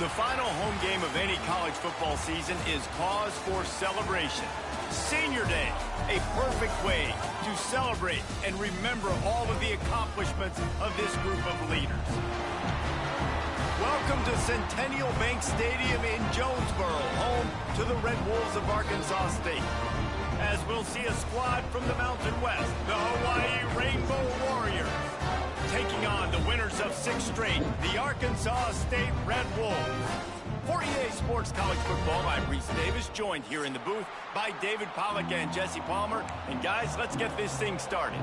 The final home game of any college football season is cause for celebration. Senior Day, a perfect way to celebrate and remember all of the accomplishments of this group of leaders. Welcome to Centennial Bank Stadium in Jonesboro, home to the Red Wolves of Arkansas State. As we'll see a squad from the Mountain West, the Hawaii Rainbow Warriors, taking on the winners of 6 straight, the Arkansas State Red Wolves. For EA Sports College Football, I'm Reese Davis, joined here in the booth by David Pollack and Jesse Palmer. And guys, let's get this thing started.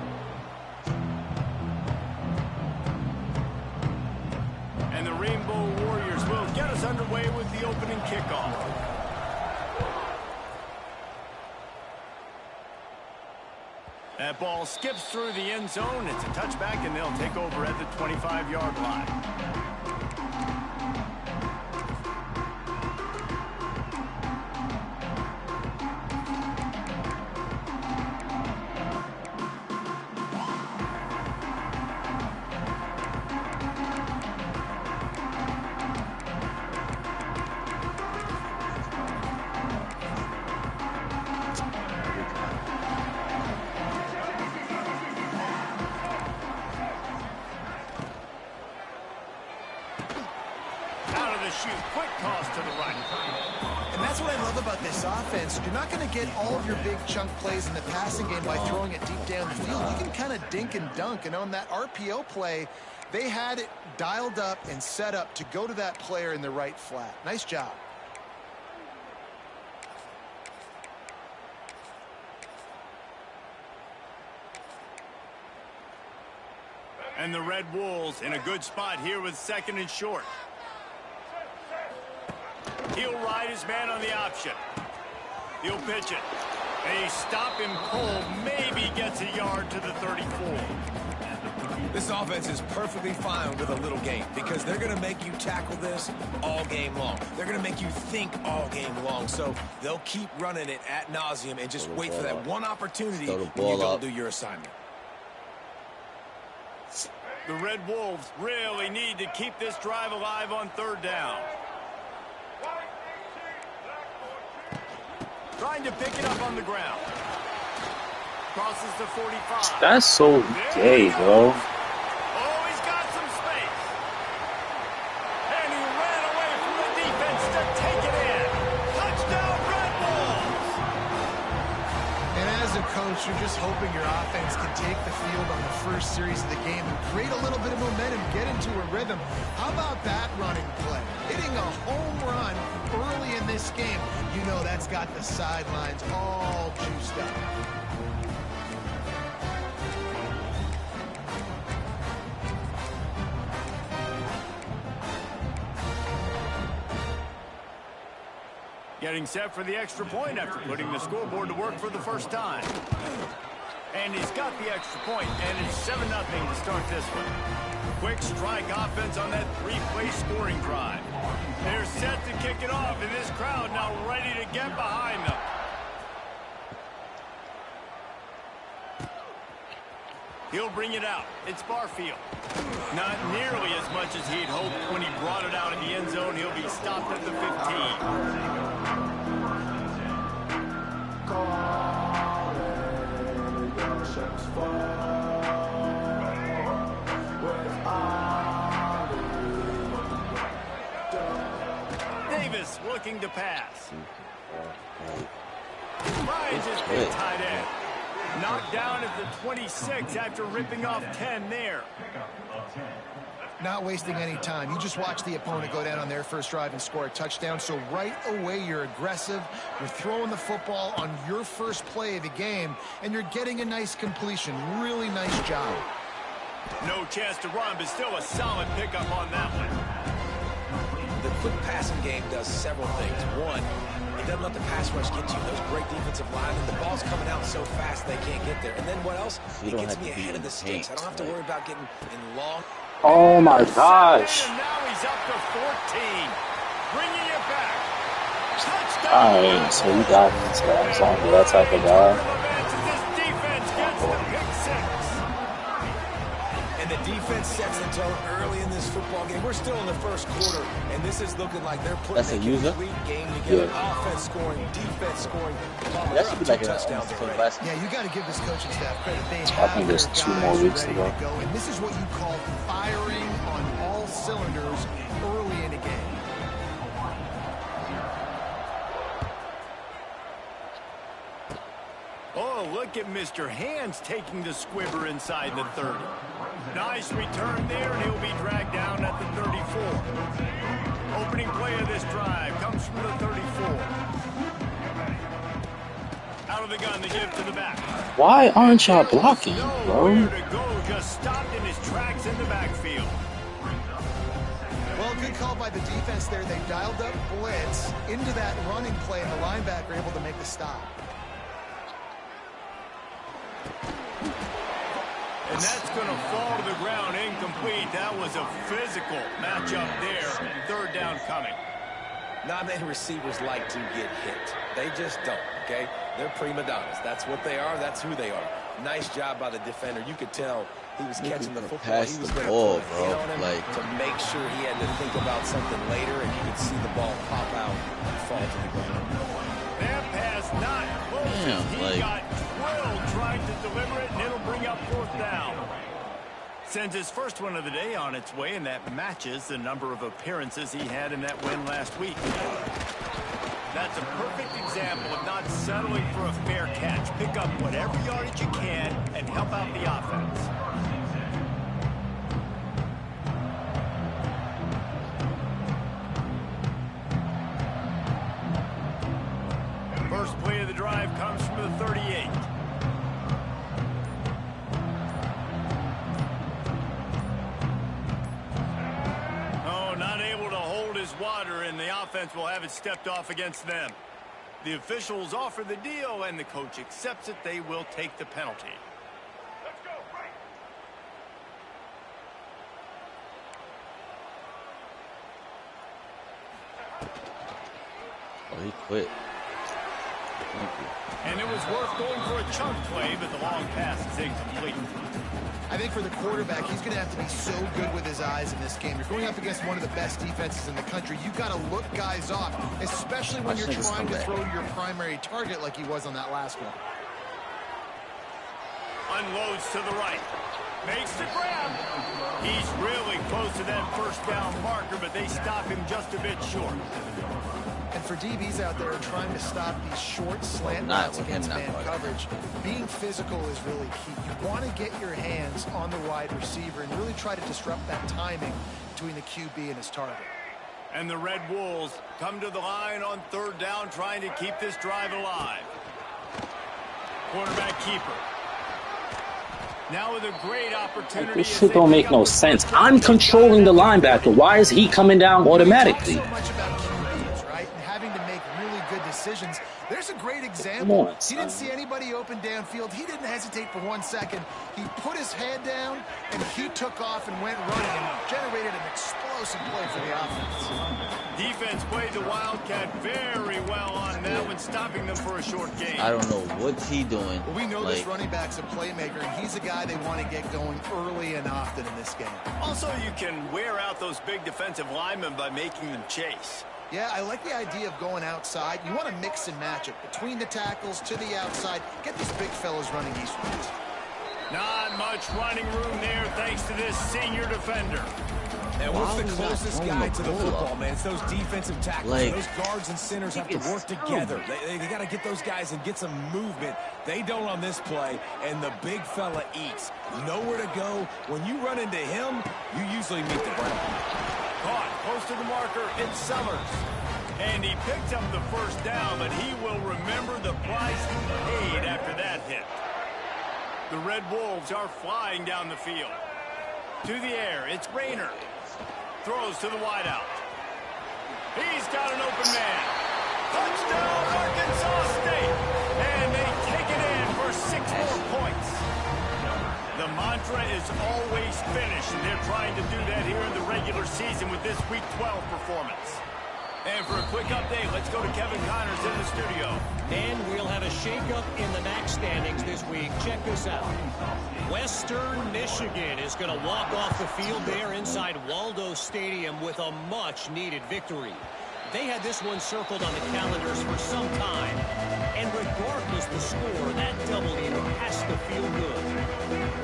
And the Rainbow Warriors will get us underway with the opening kickoff. That ball skips through the end zone. It's a touchback, and they'll take over at the 25-yard line. Quick toss to the right. And that's what I love about this offense. You're not going to get all of your big chunk plays in the passing game by throwing it deep down the field. You can kind of dink and dunk. And on that RPO play, they had it dialed up and set up to go to that player in the right flat. Nice job. And the Red Wolves in a good spot here with 2nd and short. He'll ride his man on the option. He'll pitch it. They stop him cold. Maybe gets a yard to the 34. This offense is perfectly fine with a little game because they're going to make you tackle this all game long. They're going to make you think all game long. So they'll keep running it ad nauseum and just wait for that one opportunity when you don't do your assignment. The Red Wolves really need to keep this drive alive on 3rd down. Trying to pick it up on the ground. Crosses the 45. That's so gay, bro. Oh, he's got some space. And he ran away from the defense to take it in. Touchdown, Red Wolves. And as a coach, you're just hoping your offense can take the field on the first series of the game and create a little bit of momentum, get into a rhythm. How about that running play? Hitting a home run early in this game. You know that's got the sidelines all juiced up. Getting set for the extra point after putting the scoreboard to work for the first time. And he's got the extra point, and it's 7-0 to start this one. Quick strike offense on that 3-play scoring drive. They're set to kick it off, and this crowd now ready to get behind them. He'll bring it out. It's Barfield. Not nearly as much as he'd hoped when he brought it out of the end zone. He'll be stopped at the 15. Davis looking to pass. Ryan's just been tight end. Knocked down at the 26 after ripping off 10 there. Not wasting any time. You just watch the opponent go down on their first drive and score a touchdown. So right away, you're aggressive. You're throwing the football on your first play of the game, and you're getting a nice completion. Really nice job. No chance to run, but still a solid pickup on that one. The quick passing game does several things. One, it doesn't let the pass rush get to you. Those great defensive linemen, the ball's coming out so fast they can't get there. And then what else? It gets me ahead of the sticks. I don't have to worry about getting in long. Oh my gosh. And now he's up to 14. Bringing it back. Touchdown. Alright, so you got me into that. I'm sorry, that type of guy. This defense gets the pick 6. And And the defense sets the tone early in this football game. We're still in the first quarter, and this is looking like they're putting a complete game together. Yeah. Offense scoring, defense scoring. That should be like touchdowns already. Yeah, you got to give this coaching staff credit. They I think there's 2 more weeks to go. And this is what you call firing on all cylinders early in a game. Oh, look at Mr. Hands taking the squibber inside the 30. Nice return there, and he'll be dragged down at the 34. Opening play of this drive comes from the 34. Out of the gun, the give to the back. Why aren't y'all blocking, bro? Nowhere to go, just stopped in his tracks in the backfield. Well, good call by the defense there. They dialed up blitz into that running play, and the linebacker able to make the stop. And that's going to fall to the ground incomplete. That was a physical matchup there. 3rd down coming. Not many receivers like to get hit. They just don't, okay? They're prima donnas. That's what they are. That's who they are. Nice job by the defender. You could tell he was catching the football. He was going to put a hit on him to make sure he had to think about something later, and you could see the ball pop out and fall to the ground. That pass not close. He got drilled trying to deliver it, and it'll bring up 4th down. Sends his first one of the day on its way, and that matches the number of appearances he had in that win last week. That's a perfect example of not settling for a fair catch. Pick up whatever yardage you can and help out the offense. First play of the drive comes from the 38. Oh, not able to hold his water, and the offense will have it stepped off against them. The officials offer the deal, and the coach accepts it. They will take the penalty. Let's go, right. Oh, he quit. And it was worth going for a chunk play, but the long pass is incomplete. I think for the quarterback, he's going to have to be so good with his eyes in this game. You're going up against one of the best defenses in the country. You've got to look guys off, especially when you're trying to throw your primary target like he was on that last one. Unloads to the right. Makes the grab. He's really close to that 1st down marker, but they stop him just a bit short. And for DBs out there trying to stop these short slant routes against man coverage, being physical is really key. You want to get your hands on the wide receiver and really try to disrupt that timing between the QB and his target. And the Red Wolves come to the line on 3rd down, trying to keep this drive alive. Quarterback keeper. Now with a great opportunity. This shit don't make no sense. I'm controlling the linebacker. Why is he coming down automatically? So much about QBs, right? And having to make really good decisions. There's a great example. He didn't see anybody open downfield. He didn't hesitate for 1 second. He put his head down, and he took off and went running and generated an explosive play for the offense. Defense played the Wildcat very well on that one, stopping them for a short gain. I don't know what he doing. Well, we know this running back's a playmaker, and he's a guy they want to get going early and often in this game. Also, you can wear out those big defensive linemen by making them chase. Yeah, I like the idea of going outside. You want to mix and match it between the tackles to the outside. Get these big fellas running eastwards. Not much running room there thanks to this senior defender. And what's the closest guy to the football, man? It's those defensive tackles. Those guards and centers have to work together. They got to get those guys and get some movement. They don't on this play, and the big fella eats. Nowhere to go. When you run into him, you usually meet the ground. Caught close to the marker, it's Summers. And he picked up the 1st down, but he will remember the price he paid after that hit. The Red Wolves are flying down the field. To the air, it's Rayner. Throws to the wideout. He's got an open man. Touchdown, Arkansas State. And they take it in for 6 more points. The mantra is always finish, and they're trying to do that here in the regular season with this Week 12 performance. And for a quick update, let's go to Kevin Connors in the studio. And we'll have a shakeup in the MAC standings this week. Check this out. Western Michigan is going to walk off the field there inside Waldo Stadium with a much-needed victory. They had this one circled on the calendars for some time. And regardless the score, that W has to feel good.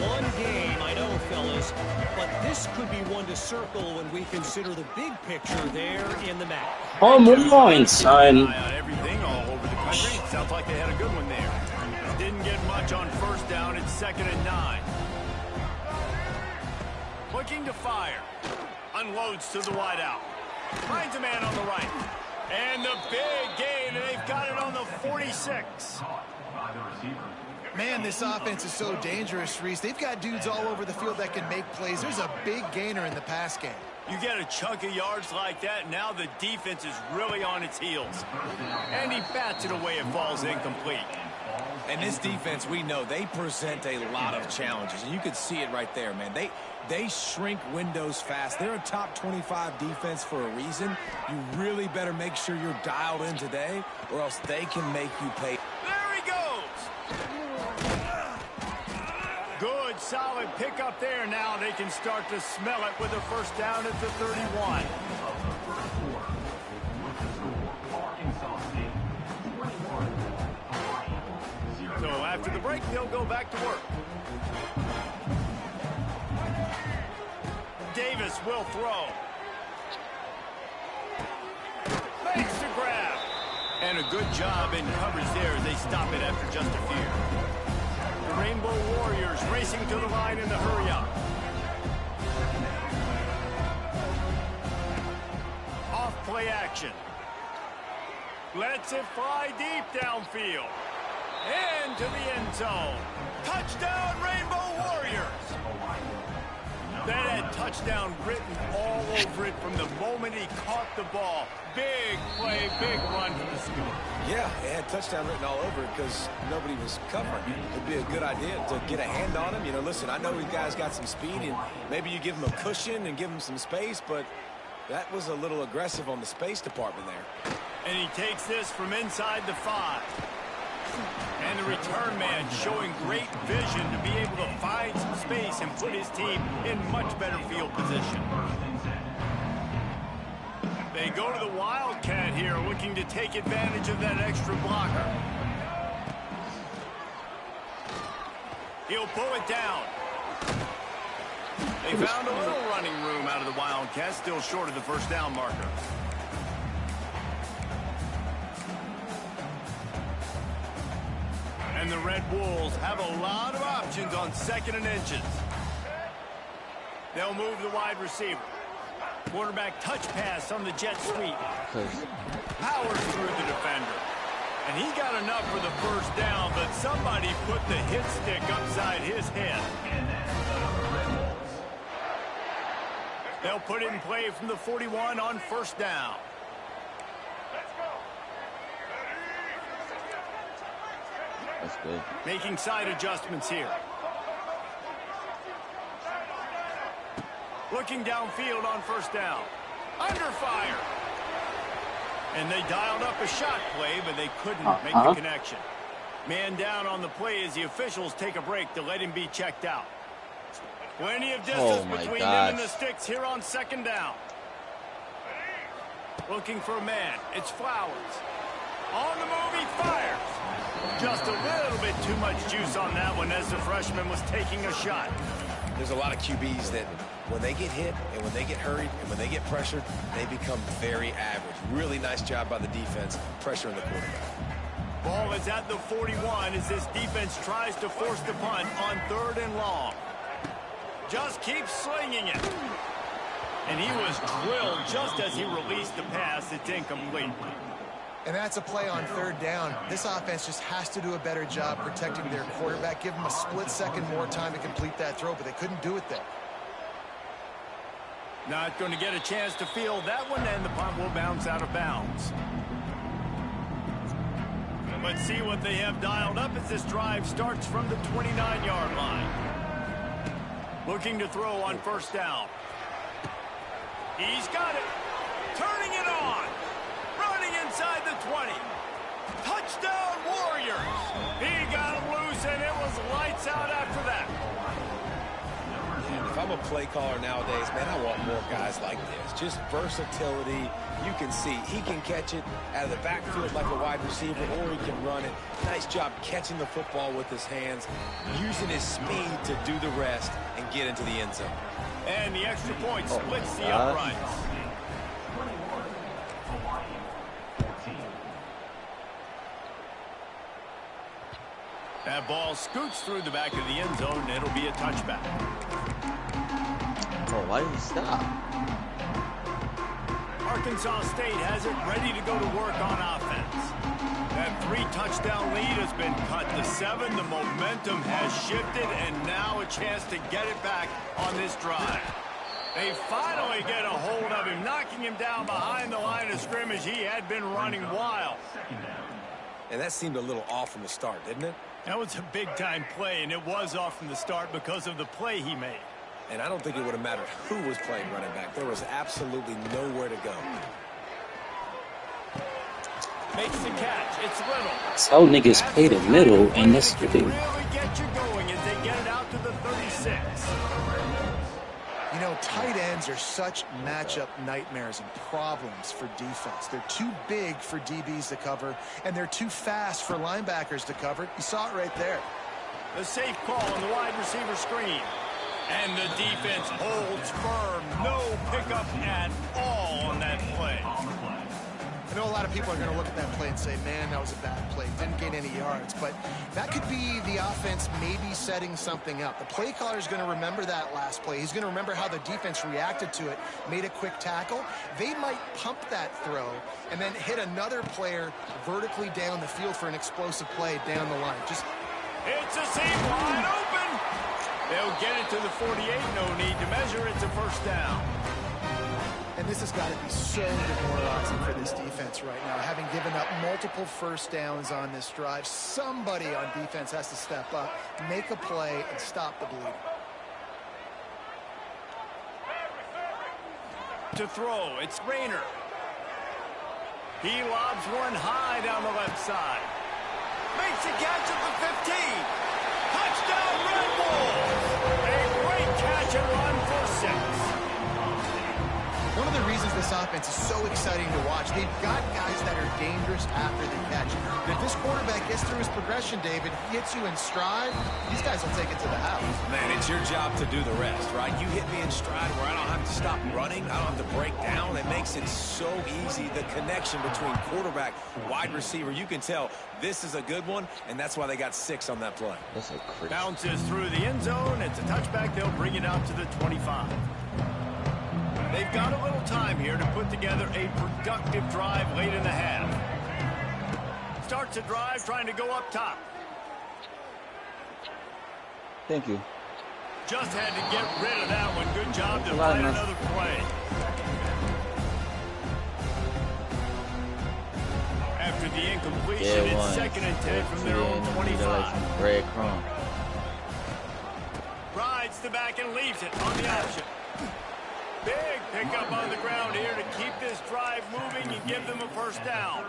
One game, I know, fellas, but this could be one to circle when we consider the big picture there in the MAC. Home line, son. On everything all over the country. Sounds like they had a good one there. Didn't get much on first down. It's 2nd and 9. Looking to fire. Unloads to the wideout. Finds a man on the right. And the big gain, and they've got it on the 46. Man, this offense is so dangerous, Reese. They've got dudes all over the field that can make plays. There's a big gainer in the pass game. You get a chunk of yards like that, now the defense is really on its heels. And he bats it away. It falls incomplete. And this defense, we know, they present a lot of challenges. And you can see it right there, man. They shrink windows fast. They're a top 25 defense for a reason. You really better make sure you're dialed in today, or else they can make you pay. There he goes. Good, solid pickup there. Now they can start to smell it with a first down at the 31. So after the break, they'll go back to work. Davis will throw. Makes the grab. And a good job in coverage there as they stop it after just a few. The Rainbow Warriors racing to the line in the hurry-up. Off play action. Lets it fly deep downfield. And to the end zone. Touchdown, Rainbow Warriors. That had touchdown written all over it from the moment he caught the ball. Big play, big run for the score. Yeah, it had touchdown written all over it because nobody was covering. It'd be a good idea to get a hand on him. You know, listen, I know these guys got some speed, and maybe you give him a cushion and give him some space, but that was a little aggressive on the space department there. And he takes this from inside the 5. And the return man showing great vision to be able to find some space and put his team in much better field position. They go to the Wildcat here, looking to take advantage of that extra blocker. He'll pull it down. They found a little running room out of the Wildcat, still short of the first down marker. And the Red Wolves have a lot of options on 2nd and inches. They'll move the wide receiver. Quarterback touch pass on the jet sweep. Powers through the defender. And he got enough for the first down, but somebody put the hit stick upside his head. They'll put it in play from the 41 on first down. That's good. Making side adjustments here. Looking downfield on first down. Under fire. And they dialed up a shot play, but they couldn't make the connection. Man down on the play as the officials take a break to let him be checked out. Plenty of distance between them and the sticks here on 2nd down. Looking for a man. It's Flowers. On the move, he fires. Just a little bit too much juice on that one as the freshman was taking a shot. There's a lot of QBs that when they get hit and when they get hurried and when they get pressured, they become very average. Really nice job by the defense pressuring the quarterback. Ball is at the 41 as this defense tries to force the punt on 3rd and long. Just keeps slinging it. And he was drilled just as he released the pass. It's incomplete. And that's a play on 3rd down. This offense just has to do a better job protecting their quarterback. Give them a split second more time to complete that throw, but they couldn't do it there. Not going to get a chance to field that one, and the punt will bounce out of bounds. Let's see what they have dialed up as this drive starts from the 29-yard line. Looking to throw on first down. He's got it. Turning it on. I'm a play caller nowadays, man, I want more guys like this. Just versatility. You can see he can catch it out of the backfield like a wide receiver, or he can run it. Nice job catching the football with his hands, using his speed to do the rest and get into the end zone. And the extra point splits the uprights. That ball scoots through the back of the end zone, and it'll be a touchback. Oh, why did he stop? Arkansas State has it ready to go to work on offense. That 3-touchdown lead has been cut to 7. The momentum has shifted, and now a chance to get it back on this drive. They finally get a hold of him, knocking him down behind the line of scrimmage. He had been running wild. And that seemed a little off from the start, didn't it? That was a big-time play, and it was off from the start because of the play he made. And I don't think it would have mattered who was playing running back. There was absolutely nowhere to go. Makes the catch. It's Little. Tell niggas play the middle, and that's the thing. Really get you going as they get it out to the 36. You know, tight ends are such matchup nightmares and problems for defense. They're too big for DBs to cover, and they're too fast for linebackers to cover. You saw it right there. A safe call on the wide receiver screen. And the defense holds firm. No pickup at all on that play. I know a lot of people are going to look at that play and say, man, that was a bad play. Didn't gain any yards. But that could be the offense maybe setting something up. The play caller is going to remember that last play. He's going to remember how the defense reacted to it, made a quick tackle. They might pump that throw and then hit another player vertically down the field for an explosive play down the line. It's a seam wide open. They'll get it to the 48. No need to measure. It's a first down. And this has got to be so demoralizing for this defense right now. Having given up multiple first downs on this drive, somebody on defense has to step up, make a play, and stop the bleeding. To throw, it's Rayner. He lobs one high down the left side. Makes a catch at the 15. Touchdown, Red Bulls! A great catch and run for 6. One of the reasons this offense is so exciting to watch, they've got guys that are dangerous after the catch. But if this quarterback gets through his progression, David, he hits you in stride, these guys will take it to the house. Man, it's your job to do the rest, right? You hit me in stride where I don't have to stop running. I don't have to break down. It makes it so easy. The connection between quarterback, wide receiver, you can tell this is a good one, and that's why they got 6 on that play. That's a crazy. Bounces through the end zone. It's a touchback. They'll bring it out to the 25. They've got a little time here to put together a productive drive late in the half. Starts a drive trying to go up top. Thank you. Just had to get rid of that one. Good job to find another play. After the incompletion, it's 2nd and 10 from their own 25. Breadcrumb. Rides the back and leaves it on the option. Big pickup on the ground here to keep this drive moving and give them a first down.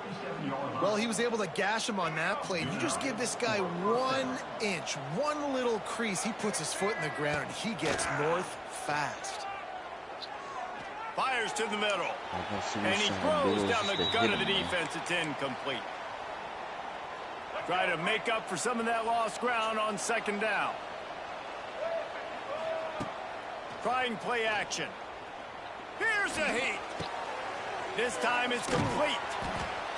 Well, he was able to gash him on that play. You just give this guy 1 inch, one little crease, he puts his foot in the ground, and he gets north fast. Fires to the middle. And he throws down the gut of the defense. It's incomplete. Try to make up for some of that lost ground on 2nd down. Trying play action. Here's a heat. This time it's complete.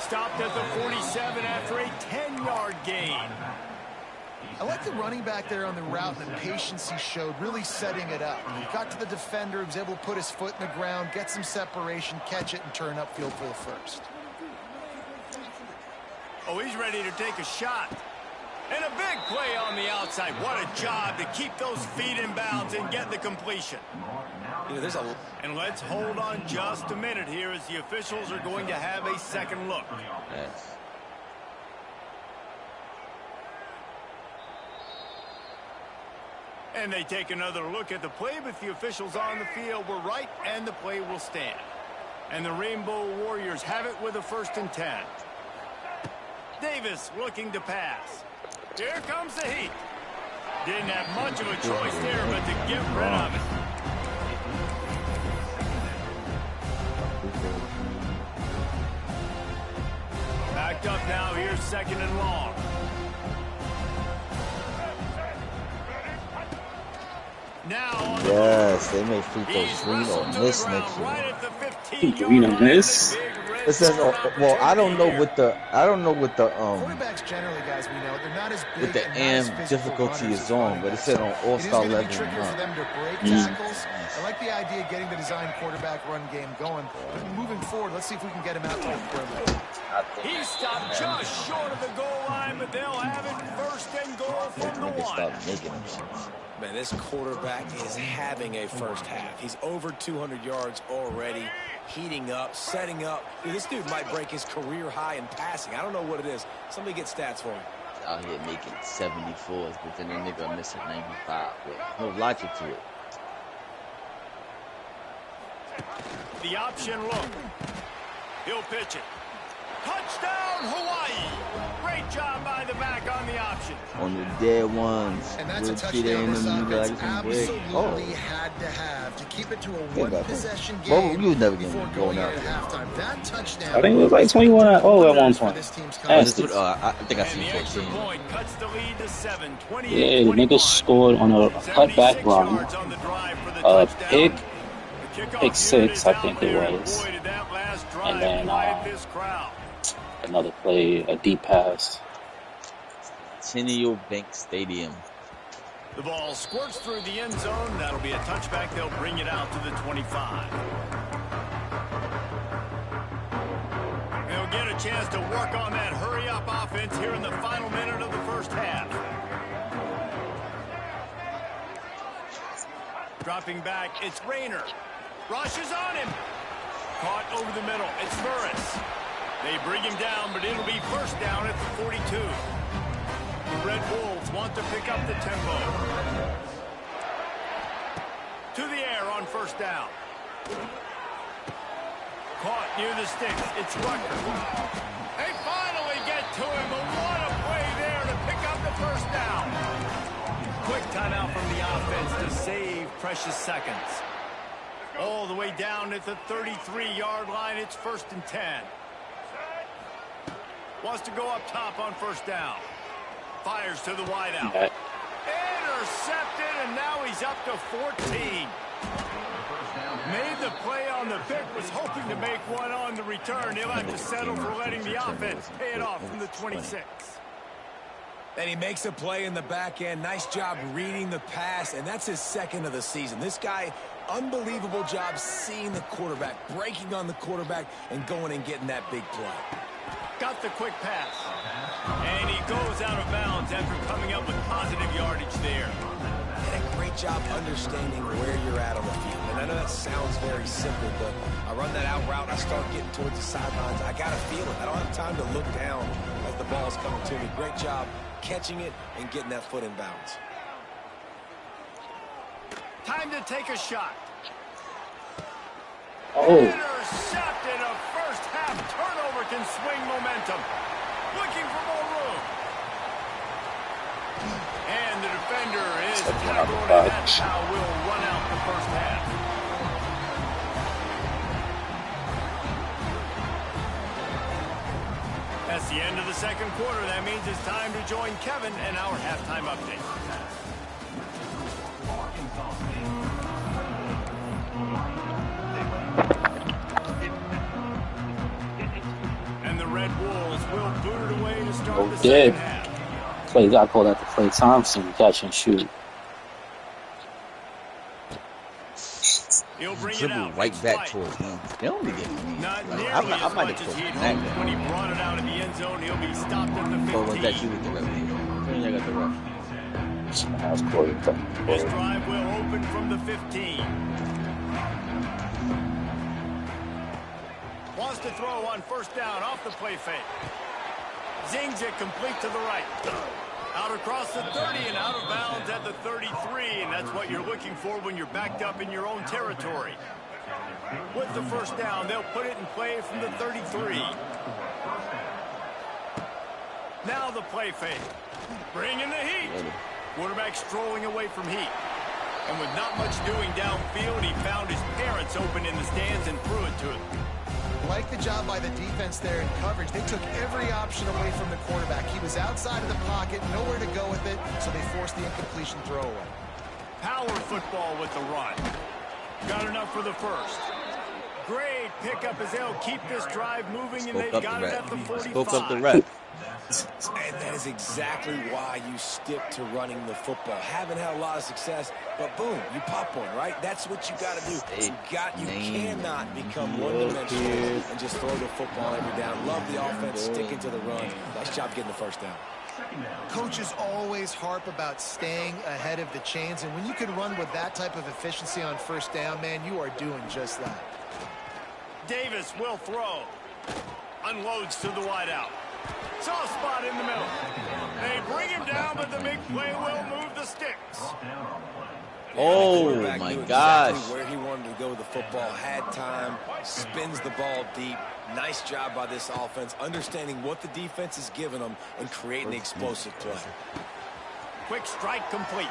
Stopped at the 47 after a 10-yard gain. I like the running back there on the route and the patience he showed, really setting it up. He got to the defender, he was able to put his foot in the ground, get some separation, catch it, and turn upfield for the first. Oh, he's ready to take a shot. And a big play on the outside. What a job to keep those feet in bounds and get the completion. You know, And let's hold on just a minute here as the officials are going to have a second look. Yes. And they take another look at the play, but the officials on the field were right, and the play will stand. And the Rainbow Warriors have it with a 1st and 10. Davis looking to pass. Here comes the heat. Didn't have much of a choice there, but to get rid of it. backed up now. Here's 2nd and long. Now on the Yes, they may free throw He's screen wrestled on to this the next ground year. right at the Green 15-yard on line. this. The big red It says, zone well, I don't know opportunity here. what the Quarterbacks generally, guys, we know, they're not as big what the and not as AM physical difficulty runners is as on, running but it backs. said So on it is All-Star going to be level. trickier for them to break tackles. I like the idea of getting the design quarterback run game going. But moving forward, let's see if we can get him out to the perimeter. He stopped just short of the goal line, but they'll have it 1st and goal from the Niggas 1. start making them shits. Man, this quarterback is having a first half. He's over 200 yards already, heating up, setting up. Dude, this dude might break his career high in passing. I don't know what it is. Somebody get stats for him. Out here making 74s, but then the nigga missing 95. But no logic to it. The option look. He'll pitch it. Touchdown, Hawaii. Great job by the back on the option. On the dead ones, And that's a we'll see touchdown them this in the offense like some break. absolutely had to have to keep it to a about that. one-possession Well, game you was never gonna before be going going in out at there. halftime. That touchdown I think it was like 21 at 0 at one for point. this team's Oh, confidence. this would, I think I And seen the extra 14. point cuts the lead to 7. Yeah, the nigga scored on a cutback run. Yards on the drive for the touchdown. Pick The kickoff pick unit 6, is I out think there, it and was. boy, did that last drive And then quiet this crowd. another play, a deep pass. Centennial Bank Stadium. The ball squirts through the end zone. That'll be a touchback. They'll bring it out to the 25. They'll get a chance to work on that hurry-up offense here in the final minute of the first half. Dropping back, it's Rayner. Rushes on him. Caught over the middle. It's Burris. They bring him down, but it'll be 1st down at the 42. The Red Wolves want to pick up the tempo. To the air on 1st down. Caught near the sticks. It's Rucker. They finally get to him, but what a play there to pick up the 1st down. Quick timeout from the offense to save precious seconds. All the way down at the 33-yard line. It's 1st and 10. Wants to go up top on 1st down. Fires to the wideout. Okay. Intercepted, and now he's up to 14. Made the play on the pick, was hoping to make one on the return. He'll have to settle for letting the offense pay it off from the 26. And he makes a play in the back end. Nice job reading the pass, and that's his 2nd of the season. This guy, unbelievable job seeing the quarterback, breaking on the quarterback, and going and getting that big play. Got the quick pass. And he goes out of bounds after coming up with positive yardage there. Did a great job understanding where you're at on the field. And I know that sounds very simple, but I run that out route, I start getting towards the sidelines. I got to feel it. I don't have time to look down as the ball's coming to me. Great job catching it and getting that foot in bounds. Time to take a shot. Oh, Intercepted. A first half turnover can swing momentum. Looking for more room. And the defender is tackled, and that's how we'll run out the first half. That's the end of the 2nd quarter. That means it's time to join Kevin and our halftime update. And the Red Wolves will boot it away to start the did. 2nd half. Clay, I call that the Clay Thompson catch and shoot. He'll bring it Dribble out. right It's back White. towards him. They only get me. Not Like, nearly I as might much have as he'd put hoped. that When he down. brought it out of the end zone, he'll be stopped at the Or was that you 15. with the ref? I got the ref. That's quarter. This drive will open from the 15. Wants to throw on 1st down off the play fake. Zings it complete to the right. Out across the 30 and out of bounds at the 33, and that's what you're looking for when you're backed up in your own territory. With the 1st down, they'll put it in play from the 33. Now the play fake. Bringing the heat. Quarterback strolling away from heat. And with not much doing downfield, he found his parents open in the stands and threw it to him. Like the job by the defense there in coverage. They took every option away from the quarterback. He was outside of the pocket, nowhere to go with it, so they forced the incompletion throwaway. Power football with the run. Got enough for the first. Great pickup as they'll keep this drive moving, and they've got it at the 45. Spoke up the rep. And that is exactly why you stick to running the football. Haven't had a lot of success, but boom, you pop one, right? That's what you got to do. You cannot become one-dimensional and just throw the football every down. Love the offense, sticking to the run. Nice job getting the first down. Coaches always harp about staying ahead of the chains, and when you can run with that type of efficiency on first down, man, you are doing just that. Davis will throw. Unloads to the wideout. Soft spot in the middle. They bring him down, but the big play will move the sticks. Oh, my gosh. Exactly where he wanted to go with the football. Had time. Spins the ball deep. Nice job by this offense, understanding what the defense is giving them and creating the explosive play. Quick strike complete.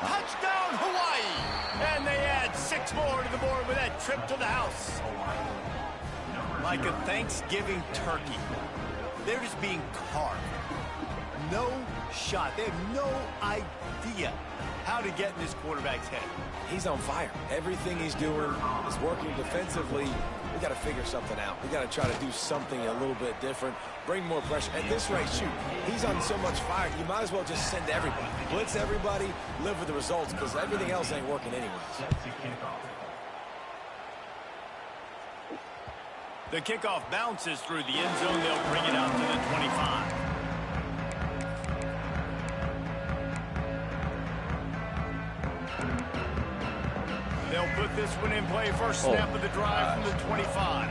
Touchdown, Hawaii! And they add 6 more to the board with that trip to the house. Like a Thanksgiving turkey. They're just being carved. No shot. They have no idea how to get in this quarterback's head. He's on fire. Everything he's doing is working defensively. We got to figure something out. We got to try to do something a little bit different. Bring more pressure. At this rate, shoot, he's on so much fire, you might as well just send everybody. Blitz everybody, live with the results, because everything else ain't working anyways. The kickoff bounces through the end zone. They'll bring it out to the 25. They'll put this one in play. First snap of the drive from the 25.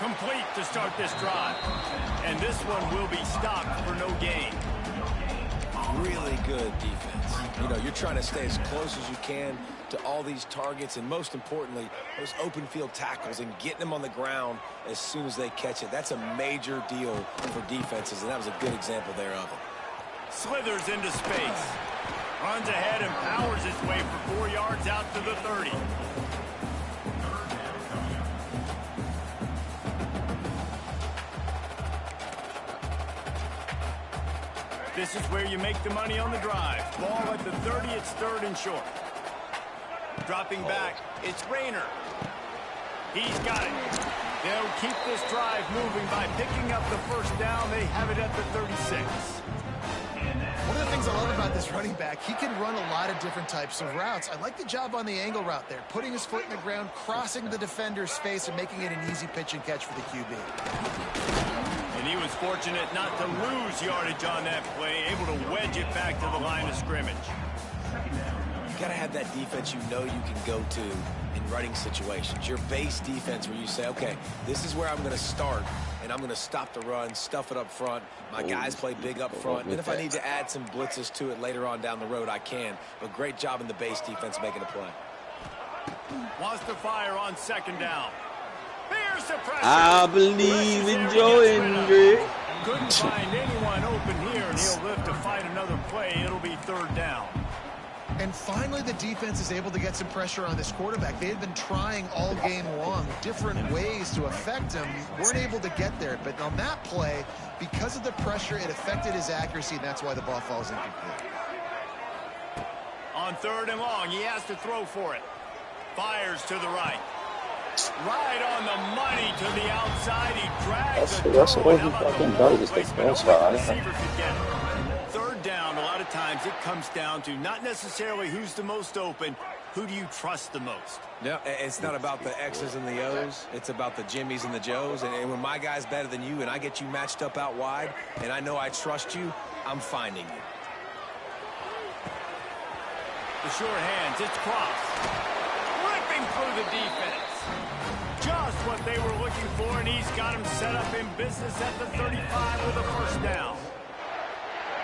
Complete to start this drive. And this one will be stopped for no gain. Really good defense. You know, you're trying to stay as close as you can to all these targets, and most importantly, those open field tackles and getting them on the ground as soon as they catch it. That's a major deal for defenses, and that was a good example there of it. Slithers into space. Runs ahead and powers his way for 4 yards out to the 30. This is where you make the money on the drive. Ball at the 30, it's 3rd and short. Dropping back, it's Rayner. He's got it. They'll keep this drive moving by picking up the first down. They have it at the 36. One of the things I love about this running back, he can run a lot of different types of routes. I like the job on the angle route there, putting his foot in the ground, crossing the defender's face, and making it an easy pitch and catch for the QB. And he was fortunate not to lose yardage on that play, able to wedge it back to the line of scrimmage. You got to have that defense you know you can go to in running situations. Your base defense where you say, okay, this is where I'm going to start, and I'm going to stop the run, stuff it up front. My guys play big up front. And if I need to add some blitzes to it later on down the road, I can. But great job in the base defense making a play. Wants to fire on 2nd down. Here's the pressure. I believe in Joe Hendry. Couldn't find anyone open here, and he'll live to fight another play. It'll be 3rd down. And finally, the defense is able to get some pressure on this quarterback. They had been trying all game long different ways to affect him. Weren't able to get there. But on that play, because of the pressure, it affected his accuracy, and that's why the ball falls incomplete. On 3rd and long, he has to throw for it. Fires to the right. Right on the money to the outside. He drags That's the way he fucking does this. That's right. 3rd down, a lot of times it comes down to not necessarily who's the most open, who do you trust the most? No, it's not about the X's and the O's. It's about the Jimmys and the Joes. And when my guy's better than you and I get you matched up out wide and I know I trust you, I'm finding you. The short hands, it's Cross. Ripping through the defense. Just what they were looking for, and he's got him set up in business at the 35 with a 1st down.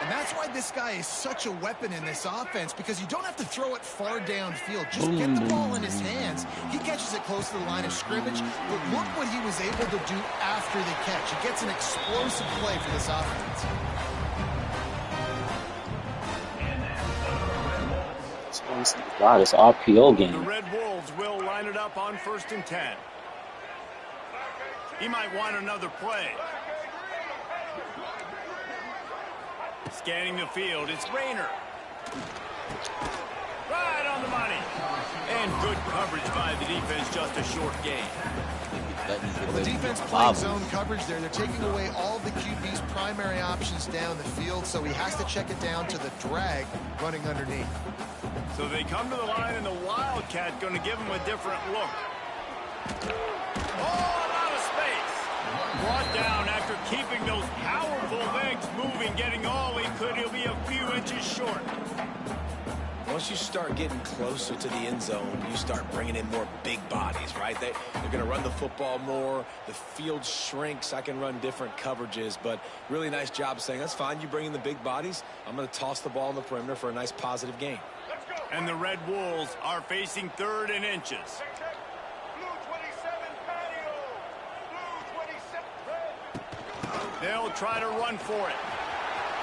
And that's why this guy is such a weapon in this offense, because you don't have to throw it far downfield. Just get the ball in his hands. He catches it close to the line of scrimmage, but look what he was able to do after the catch. He gets an explosive play for this offense. God, it's RPO game. The Red Wolves Wolves will line it up on 1st and 10. He might want another play. Scanning the field, it's Rayner. Right on the money. And good coverage by the defense, just a short gain. Well, the defense playing zone coverage there. They're taking away all the QB's primary options down the field, so he has to check it down to the drag running underneath. So they come to the line, and the Wildcat going to give him a different look. Oh, a lot of space. Brought down after keeping those powerful legs moving, getting all he could. He'll be a few inches short. Once you start getting closer to the end zone, you start bringing in more big bodies, right? They're going to run the football more. The field shrinks. I can run different coverages, but really nice job saying, that's fine. You bring in the big bodies. I'm going to toss the ball on the perimeter for a nice positive gain. And the Red Wolves are facing 3rd and inches. They'll try to run for it.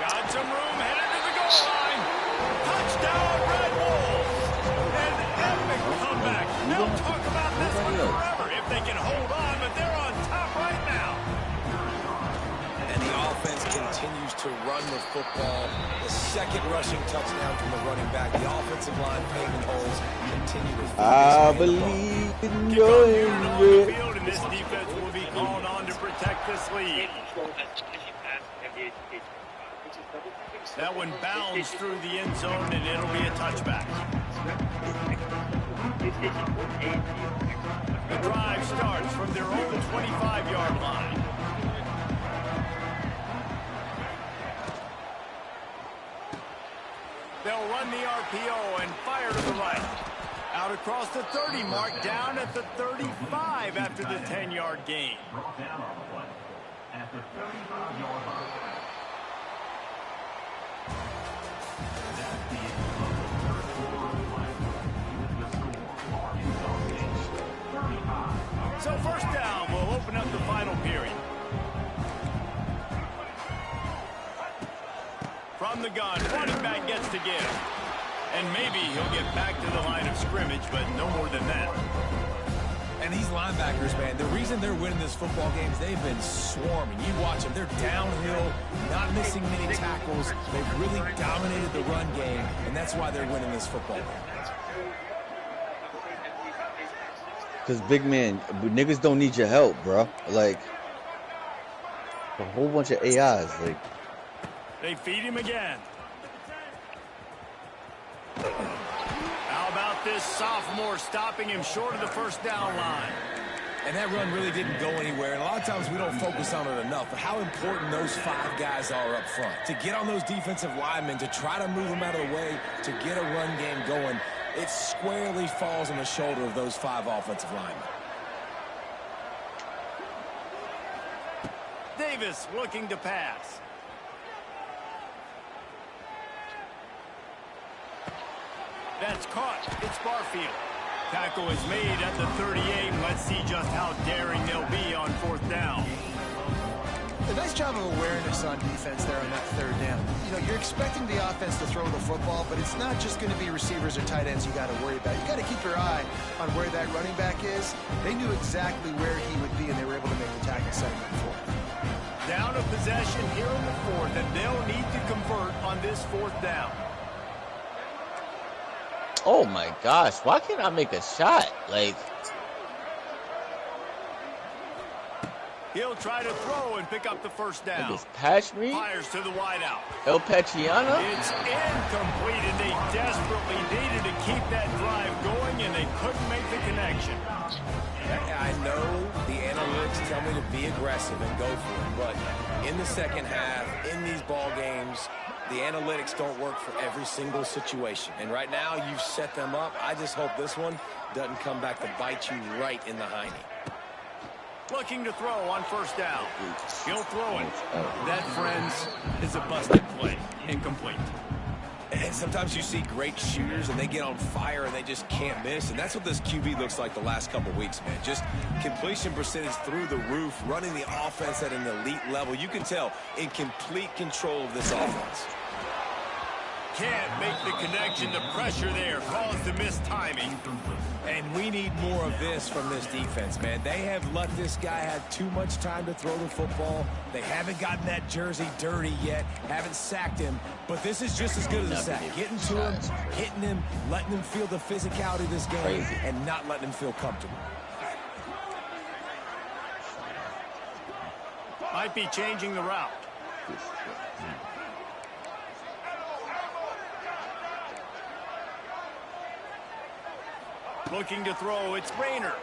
Got some room, headed to the goal line. Touchdown, Red Wolves. An epic comeback. They'll talk about this one forever if they can hold on, but they're on top right now. And the offense continues to run the football. The second rushing touchdown from the running back. The offensive line, Payne holes continue to focus. I believe in your field, and this defense will be called on to protect this lead. That one bounds through the end zone, and it'll be a touchback. The drive starts from their own 25-yard line. They'll run the RPO and fire to the right. Out across the 30 mark, down at the 35 after the 10-yard gain. So 1st down will open up the final period. From the gun, running back gets to give. And maybe he'll get back to the line of scrimmage, but no more than that. And these linebackers, man, the reason they're winning this football game is they've been swarming. You watch them. They're downhill, not missing many tackles. They've really dominated the run game, and that's why they're winning this football game. Because, big man, niggas don't need your help, bro. Like, a whole bunch of AIs. Like, they feed him again. How about this sophomore stopping him short of the 1st down line? And that run really didn't go anywhere. And a lot of times we don't focus on it enough. But how important those 5 guys are up front. To get on those defensive linemen, to try to move them out of the way, to get a run game going. It squarely falls on the shoulder of those 5 offensive linemen. Davis looking to pass. That's caught. It's Barfield. Tackle is made at the 38. Let's see just how daring they'll be on 4th down. A nice job of awareness on defense there on that 3rd down. You know, you're expecting the offense to throw the football, but it's not just going to be receivers or tight ends you got to worry about. You got to keep your eye on where that running back is. They knew exactly where he would be, and they were able to make the tackle setting up for him. Down a possession here in the 4th, and they'll need to convert on this 4th down. oh my gosh, why can't I make a shot? Like, he'll try to throw and pick up the 1st down. this patch me? Fires to the wideout. El Pachiana? It's incomplete, and they desperately needed to keep that drive going, and they couldn't make the connection. I know the analytics tell me to be aggressive and go for it, but in the second half, in these ball games, the analytics don't work for every single situation. And right now, you've set them up. I just hope this one doesn't come back to bite you right in the hiney. Looking to throw on 1st down. He'll throw it. That, friends, is a busted play. Incomplete. And sometimes you see great shooters and they get on fire and they just can't miss. And that's what this QB looks like the last couple weeks, man. Just completion percentage through the roof, running the offense at an elite level. You can tell in complete control of this offense. can't make the connection. The pressure there caused the missed timing. And we need more of this from this defense, man. They have let this guy have too much time to throw the football. They haven't gotten that jersey dirty yet, haven't sacked him. But this is just as good as a sack. Getting to him, hitting him, letting him feel the physicality of this game, and not letting him feel comfortable. Might be changing the route. Looking to throw, it's Rayner.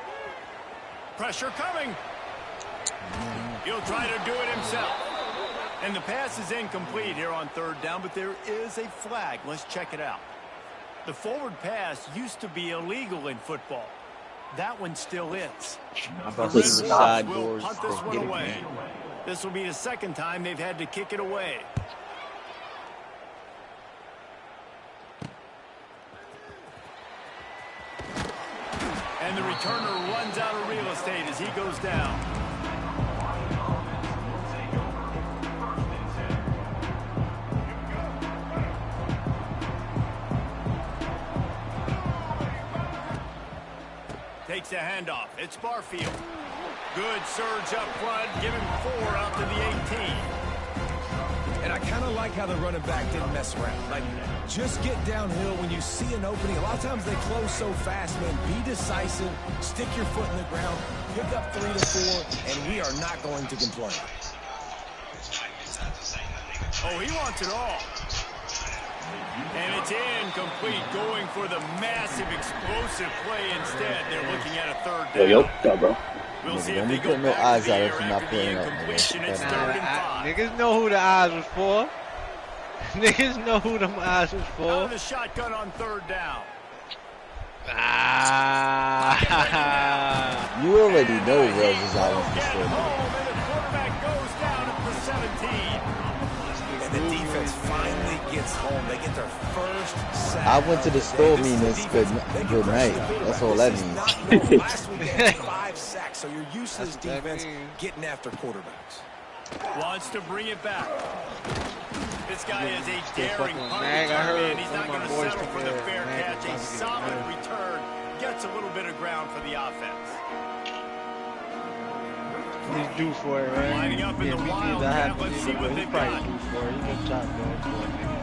Pressure coming. He'll try to do it himself. And the pass is incomplete here on third down, but there is a flag. Let's check it out. The forward pass used to be illegal in football. That one still is. About The the Red side Wolves will doors. punt this one away. This will be the second time they've had to kick it away. And the returner runs out of real estate as he goes down. Takes a handoff. It's Barfield. Good surge up front. Give him 4 out to the 18. And I kind of like how the running back didn't mess around. Like, just get downhill when you see an opening. A lot of times they close so fast, man. Be decisive. Stick your foot in the ground. Pick up 3 to 4, and we are not going to complain. Oh, he wants it all. And it's incomplete, going for the massive explosive play instead. They're looking at a third down. Yo, bro. We'll see Don't if be they go putting no back eyes to the out air if you're not after the putting up. incompletion. It's Nah, 3rd and 5. Niggas know who the eyes was for. Niggas know who them eyes was Out for. of the shotgun on 3rd down. You already know Wells is out of Get the home, store. and the quarterback goes down at the 17. And the defense finally gets home. They get their first sack. I went to the store, This is mean the it's defense. good They can night. pressure the quarterback. That's all that This is means. not normal. Last week they had 5 sacks, so you're used to this That's what that defense means. getting after quarterbacks. Wants to bring it back. This guy is a daring fucking punt mag. I return heard man. He's one not of my going to boys settle from for the there, fair mag, catch. A is fucking solid good. return. Gets a little bit of ground for the offense. He's due for it, right? Lining up in the wildcat. Let's see what they've got. He's probably due for it. He's been top dog for it, nigga.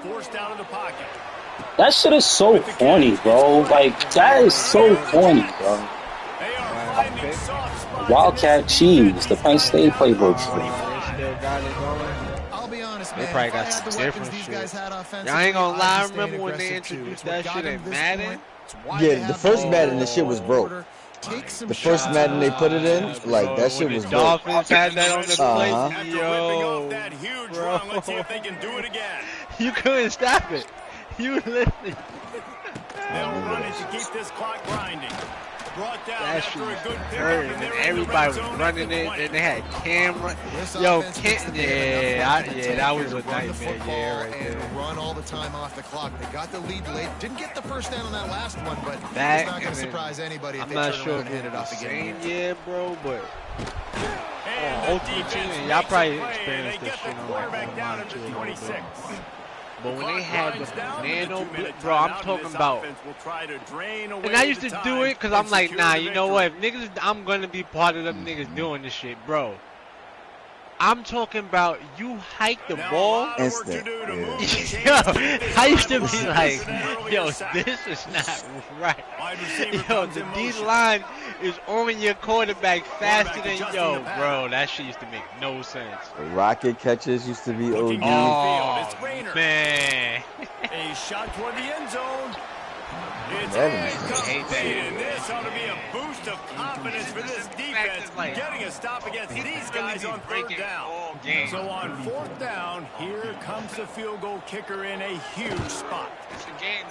Forced out of the pocket. That shit is so corny, bro. Like, that is so corny, bro. They are finding soft spots. Wildcat cheese, the Penn State playbook. They still got it going. I'll be honest, They man. probably if I got had the some weapons different these shit. guys had offensively, Y'all ain't gonna lie, I'd just remember stay when they aggressive too. introduced It's what that got shit them in to this Madden? point. It's why Yeah, they the have first the Madden, the ball shit was in broke. order. Take some The first shots. Madden they put it in, like, that shit When was the broke. Dolphins had that on the plate, Uh-huh. After ripping yo, off that huge bro. run, let's see if they can do it again. You couldn't stop it. You literally. They'll run it to keep this clock grinding. Brought down That after shit a was good pickup, hurt, and and they're in the everybody red was zone running at the it, 20. and they had camera. This Yo, offense gets to be enough yeah, effort to yeah, take that care was to a run the nightmare, football yeah, right and there. run all the time off the clock. They got the lead late. Didn't get the first down on that last one, but That it's not going and to then- surprise anybody if I'm they not turn sure around if and hit it's it off the again. same year, bro, but And the Ultimate defense Team, makes y'all a probably play, and experienced they this get shit the on quarterback like down online at too the a little 26. bit. But when Clock they had grinds the down with the nano, 2-minute bro, I'm timeout, and talking this about. offense will try to drain away And I used the to time do it because and I'm like, secure nah, the you know what? victory. If niggas, I'm gonna be part of them niggas doing this shit, bro. I'm talking about you hike the Now, a ball. lot of work to Instant, do to yeah. move the chains, Yo, keep this I used to drive be alive like, after that earlier yo, sack. this is not right. Wide receiver Yo, comes the in D motion. line is on your quarterback faster Quarterback than adjusting yo, the pattern. bro. That shit used to make no sense. The rocket catches used to be Looking OD. downfield, it's Rayner. Man, A shot toward the end zone. It's That incomplete, and this ought to be a boost of confidence for this defense, like, getting a stop against these guys on third down. game. So on 4th down, here comes the field goal kicker in a huge spot. It's a game.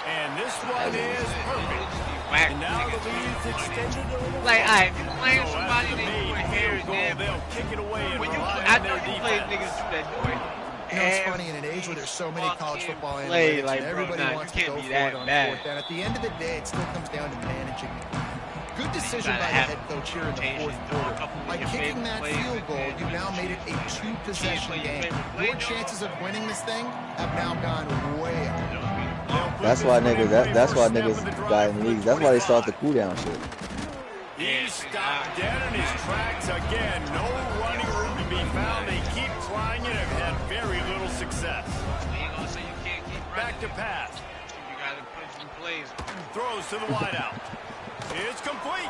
And this one is perfect. And now the lead's extended a little. Like, alright, if you playing So somebody, after they the do made it here field and goal, there. they'll kick it away and When you, rely I on know their you play defense. niggas do that way. You know, it's funny, in an age where there's so many college football play, analytics, like, and bro, everybody wants to you go can't for be it that on bad. fourth down. At the end of the day, it still comes down to managing the clock. Good decision by the head coach here in the fourth quarter. By kicking that field goal, you now made it a two-possession game. Your chances of winning this thing have now gone way up. That's why niggas. That's why niggas got in the league. That's why they start the cool down shit. He stopped dead in his tracks again. No running room to be found. They keep trying it and have had very little success. Back to pass. You got to put some plays. Throws to the wideout. It's complete.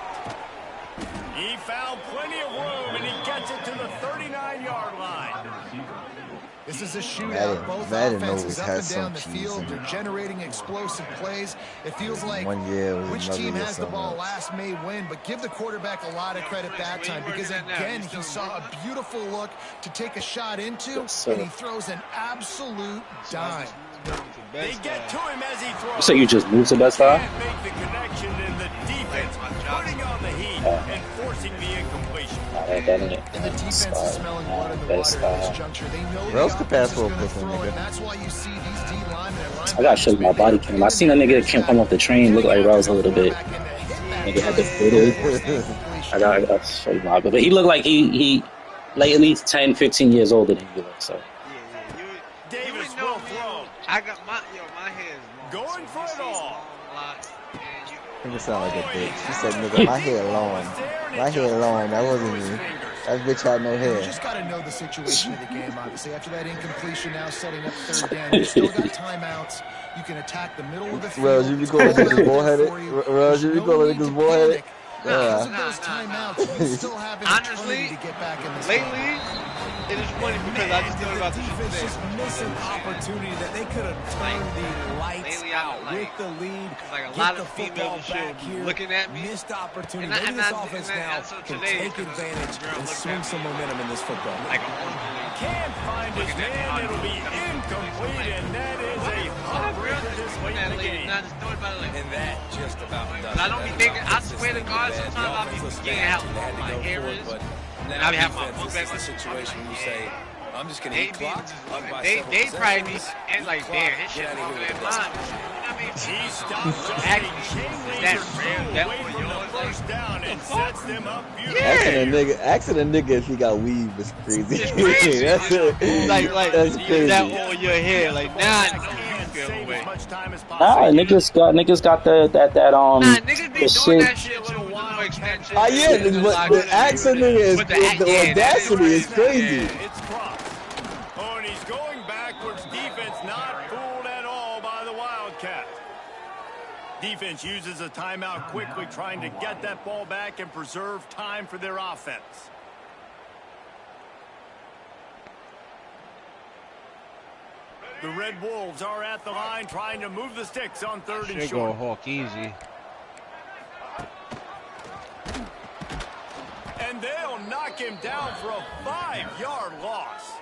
He found plenty of room, and he gets it to the 39-yard line. This is a shootout. Both Madden offenses always up has and down some the cheese field. in They're it. generating explosive plays. It feels like 1 year was which another team year has the ball somewhere. last may win, but give the quarterback a lot of credit that time because, again, he saw a beautiful look to take a shot into, and he throws an absolute dime. They get to him as he throws. So you just move to best five? Can't make the connection in the defense, putting on the heat and forcing the incompletion. And the defense is smelling blood in the water at this juncture. They know Who else the could pass offense is for a going to Brooklyn throw it. nigga? That's why you see these D linemen and I gotta show you my body cam. I seen a nigga that came come off the train, look like Rose a little bit. Nigga had the footage. I gotta show you my, but he looked like he like at least 10, 15 years older than you look. So Davis will throw. I got my hair is long. Going for it all. Nigga sound like a bitch. She said, "Nigga, my hair long. My hair long. That wasn't me. That bitch had no You hair." just got to know the situation of the game, obviously. After that incompletion, now setting up third down. You still got timeouts. You can attack the middle of the field. Rose, you be calling niggas bullheaded? Rose, you be calling niggas bullheaded? Because of Yeah. those timeouts, you still have an Honestly, opportunity to get back in this lately, game. it is funny because I just thought about the defense thing. just missing opportunity that they could have turned the lights lately, out like, with the lead. like a get lot the of females football and shit back here. looking at me. Missed opportunity. And I- Maybe and this I- offense and I- now so can today, take advantage girl and looked swing at some me. momentum in this football. Like a unbelievable. Can't find his man. It'll be incomplete, and that is a heartbreaker this late in the game. Not just thought about it like, And that just about does but I it. don't be That thinking. I offense swear to just God, thinking bad. sometimes I'll be Offense was forgetting bad. how They had long to my go hair for it, is. but And now I be having my defense, book this back is a with situation where you say, I'm just going to They eat be, clock. Up by they several probably be possessions. and like, Clock, damn, his get shit out of longer here than with mine. this. You know what I mean? He stops just a Actually, chain is leader that real? That away one from the yours? first down and sets them up beautifully. Asking a nigga if he got weave is crazy. It's crazy. That's it. Like That's is crazy. that all your hair? Like, nah, no, And you feel save away. as much time as nah, possible. niggas got that Nah, niggas be the doing that shit. shit too with no extension. Ah, yeah, but the accent nigga is With the yeah, that audacity is crazy. It's crossed. Oh, and he's going backwards. Defense not fooled at all by the Wildcats. Defense uses a timeout quickly, trying to get that ball back and preserve time for their offense. The Red Wolves are at the line, trying to move the sticks on third and Should short. go Hawk easy. And they'll knock him down for a 5-yard loss.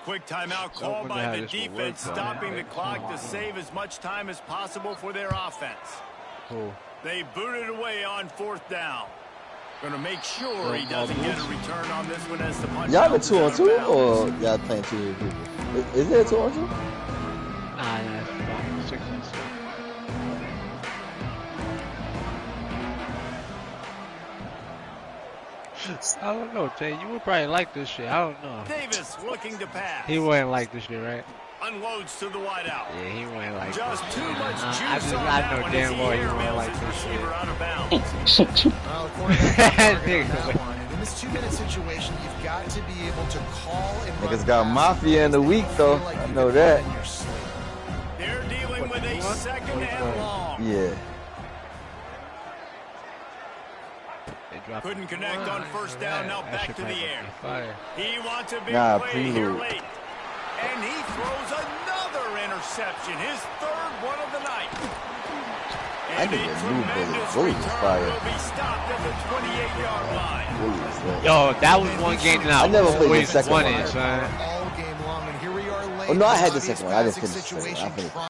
Quick timeout call wonder by how the this will work, defense, though. stopping the clock to save as much time as possible for their offense. Cool. They booted away on fourth down. Going to make sure he doesn't get a return on this one as the punch. Y'all bounces the 2 on out of 2 bounds. or y'all playing 2 people? Is there a 2 on 2? Nah, it's fine. 6 and 6. I don't know, Tay. You would probably like this shit. I don't know. Davis looking to pass. He wouldn't like this shit, right? Unloads to the wideout. Yeah, he wouldn't like Just this too shit. much juice I on I that know one damn as he well he airmails wouldn't like his this shit. receiver out of bounds. Well, the quarterback got targeted on Nigga. that one. And in this 2-minute situation, you've got to be able to call and run Niggas got passes Mafia in the that week, you though. feel like I you know can that. run in your sleep. They're dealing with a second and long. Yeah. They dropped Couldn't connect on first down. Now That back shit to the probably air. be fire. He wants a big Nah, play here prelude. late. And he throws another interception, his third one of the night. I And need a a new tremendous bullet. Bullet is return fire. will be stopped at the 28-yard line. Really is that. Yo, that was one game that I never played the always second wanted, one. son. All game long, and here we are late. Oh, no, I had the Obvious second one. I didn't passing finish the second one. I situation. finished